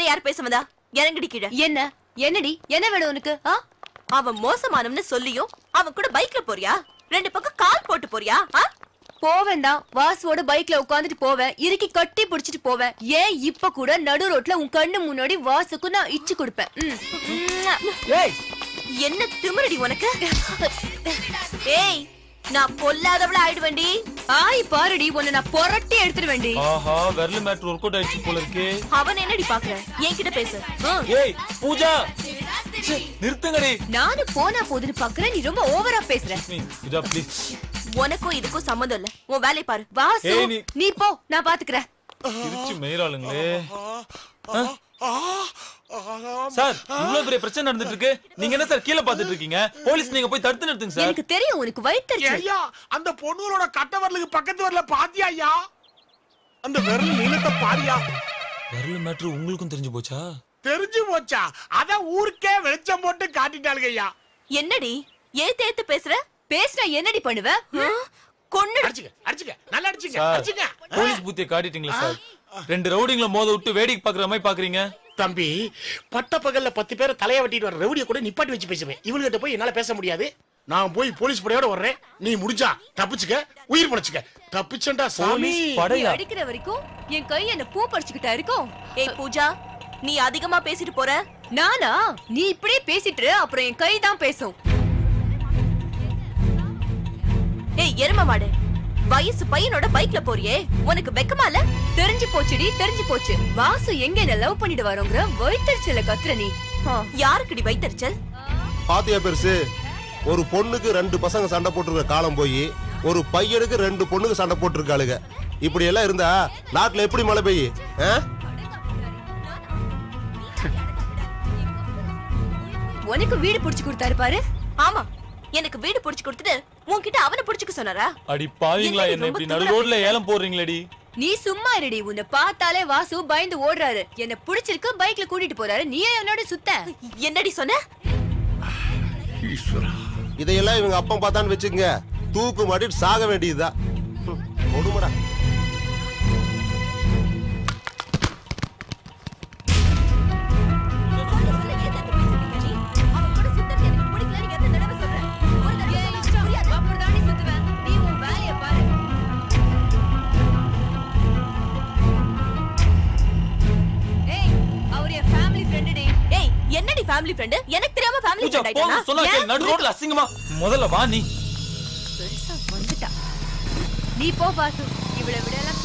உன்கிட்ட யார் பேச வந்தா? இறங்கடி கீழே. என்னடி என்ன வேணும் உனக்கு? அவன் மோசமானவன்னு சொல்லியும் அவன் கூட பைக்ல போறியா? ரெண்டு பக்கம் கால் போட்டு போறியா? போவேன்தான். வாசுவோட பைக்ல உட்காந்துட்டு போவேன், இறுக்கி கட்டி பிடிச்சிட்டு போவேன். ஏன் இப்ப கூட நடு ரோட்ல உன் கண்ணு முன்னாடி வாசுக்கு நான் இச்சு கொடுப்பேன். என்ன திமிரடி உனக்கு? ஏய், நான் பொல்லாதவள ஆயிடுவேண்டி. ஆய் பாருடி, உன்னை நான் புரட்டி எடுத்துடுவேண்டி. ஆஹா, வெர்ல மேட்டர் ஒர்க் அவுட் ஆயிடுச்சு போல இருக்கு. அவன் என்னடி பாக்குற? என்கிட்ட பேசு. ஏய் பூஜா, நிறுத்துங்கடி. நானும் போனா போதுன்னு பாக்குறேன், நீ ரொம்ப ஓவரா பேசுற. பூஜா ப்ளீஸ். உனக்கும் இதுக்கும் சம்மந்தம் இல்ல, உன் வேலையை பாரு. வாசு நீ போ, நான் பாத்துக்கிறேன். திருச்சி மேயறாளுங்களே. சார், இவ்வளவு பெரிய பிரச்சனை நடந்துட்டு இருக்கு, நீங்க என்ன சார் கீழே பாத்துட்டு இருக்கீங்க? போலீஸ் நீங்க போய் தடுத்து நிறுத்துங்க சார். எனக்கு தெரியும் உனக்கு வயித்தெரிச்சல். ஐயா, அந்த பொண்ணுகளோட கட்ட வரலுக்கு பக்கத்து வரல பாத்தியா ஐயா? அந்த விரல் நீளத்தை பாரியா. விரல் மேட்டர் உங்களுக்கும் தெரிஞ்சு போச்சா? தெரிஞ்சு போச்சா? அத ஊருக்கே வெளிச்சம் போட்டு காட்டிட்டாளுங்க ஐயா. என்னடி ஏத்து பேசுற? பேசுனா என்னடி பண்ணுவ? கொன்னு அடிச்சுக்க நல்லா அடிச்சுக்க. போலீஸ் பூத்தியை காட்டிட்டீங்களா சார்? ரெண்டு ரவுடிங்கள மோத விட்டு வேடிக்கை பாக்குற மாதிரி பாக்குறீங்க. தம்பி, பட்ட பகல்ல 10 பேரை தலைய வெட்டிட்டு வர ரவுடியை கூட நிப்பாட்டி வச்சு பேசுவேன். இவங்ககிட்ட போய் என்னால பேச முடியாது. நான் போய் போலீஸ் படையோட வர்றேன். நீ முடிஞ்சா தப்பிச்சுக்க, உயிர் பழச்சுக்க. தப்பிச்சண்டா சாமி. அடிக்கிற வரைக்கும் என் கை என்ன பூ பறிச்சுக்கிட்டா இருக்கும். ஏய் பூஜா, நீ அதிகமா பேசிட்டு போற. நானா? நீ இப்படியே பேசிட்டு அப்புறம் என் கை தான் பேசும். ஏய் எரும மாடு, வயசு பையனோட பைக்ல போறியே, உனக்கு வெக்கமா இல்ல? தெரிஞ்சு போச்சுடி, தெரிஞ்சு போச்சு. வாசு எங்க என்ன லவ் பண்ணிட்டு வரோங்கற வயித்தெரிச்சல கத்துற நீ. யாருக்குடி வயித்தெரிச்சல்? பாத்தியா பெருசு, ஒரு பொண்ணுக்கு 2 பசங்க சண்டை போட்டுருக்க காலம் போய் ஒரு பையனுக்கு 2 பொண்ணுக்கு சண்டை போட்டுருக்காளுங்க. இப்படி எல்லாம் இருந்தா நாட்டுல எப்படி மழை பெய்யு? உனக்கு வீடு புடிச்சு கொடுத்தாரு பாரு. ஆமா, எனக்கு வீடு புடிச்சு கொடுத்துட்டு உன்கிட்ட அவனை புடிச்சுக்க சொன்னாரா? அடி பாவீங்களா, என்ன இப்படி நடு ரோட்ல ஏலம் போடுறீங்களேடி? நீ சும்மா இருடி. உன்னை பார்த்தாலே வாசு பயந்து ஓடுறாரு. என்ன பிடிச்சிருக்கு, பைக்ல கூட்டிட்டு போறாரு. நீ என்னோட சுத்த. என்னடி சொன்ன? இதையெல்லாம் இவங்க அப்பா பார்த்தான்னு வச்சுங்க, தூக்கு மாட்டிட்டு சாக வேண்டியதுதான். கொடுமடா. என்னடி ஃபேமிலி ஃப்ரெண்ட்? எனக்கு தெரியாம ஃபேமிலி ஃப்ரெண்ட் ஆயிட்டானா? சொன்னா கேளு, நடு ரோட்ல அசிங்கமா. முதல்ல வா நீ. பெருசா வந்துட்டா. நீ போ வாசு, இவளை விட எல்லாம்